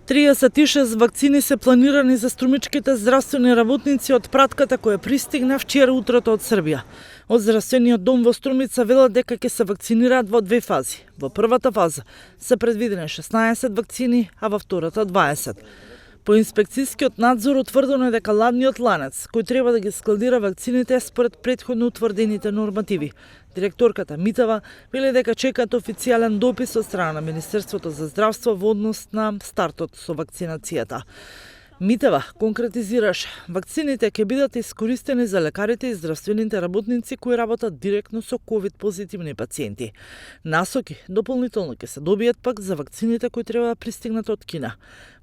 36 вакцини се планирани за струмичките здравствени работници од пратката која пристигна вчера утрото од Србија. Од здравствениот дом во Струмица велат дека ќе се вакцинираат во две фази. Во првата фаза се предвидени 16 вакцини, а во втората 20. По инспекцијскиот надзор утврдено е дека ладниот ланец, кој треба да ги складира вакцините според претходно утврдените нормативи. Директорката Митева вели дека чекаат официјален допис од страна на Министерството за здравство во однос на стартот со вакцинацијата. Митева конкретизираше, вакцините ќе бидат искористени за лекарите и здравствените работници кои работат директно со ковид-позитивни пациенти. Насоки дополнително ќе се добијат пак за вакцините кои треба да пристигнат од Кина.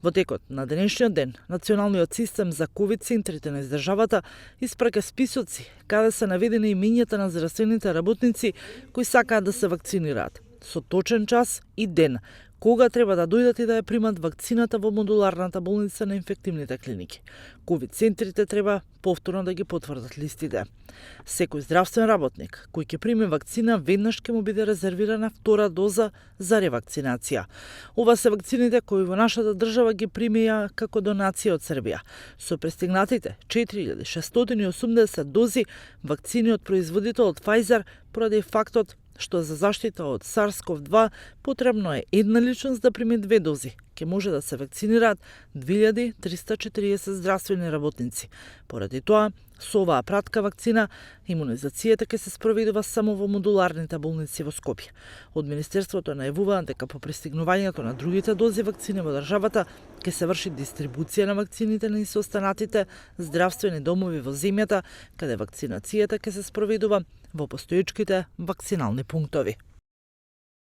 Во текот на денешниот ден, Националниот систем за ковид центрите на издржавата испраќа списоци каде се наведени имињата на здравствените работници кои сакаат да се вакцинираат, со точен час и ден, кога треба да дојдат и да ја примат вакцината во модуларната болница на инфективните клиники. Ковид центрите треба повторно да ги потврдат листите. Секој здравствен работник кој ќе прими вакцина веднаш ќе му биде резервирана втора доза за ревакцинација. Ова се вакцините кои во нашата држава ги примија како донација од Србија. Со пристигнатите 4680 дози вакцини од производителот Pfizer поради фактот што за заштита од SARS-CoV-2 потребно е една личност да прими 2 дози. Ке може да се вакцинираат 2340 здравствени работници. Поради тоа, со оваа пратка вакцина, имунизацијата ќе се спроведува само во модуларните болници во Скопје. Од Министерството најавуваат дека по пристигнувањето на другите дози вакцини во државата ќе се врши дистрибуција на вакцините на останатите здравствени домови во земјата, каде вакцинацијата ќе се спроведува во постоечките вакцинални пунктови.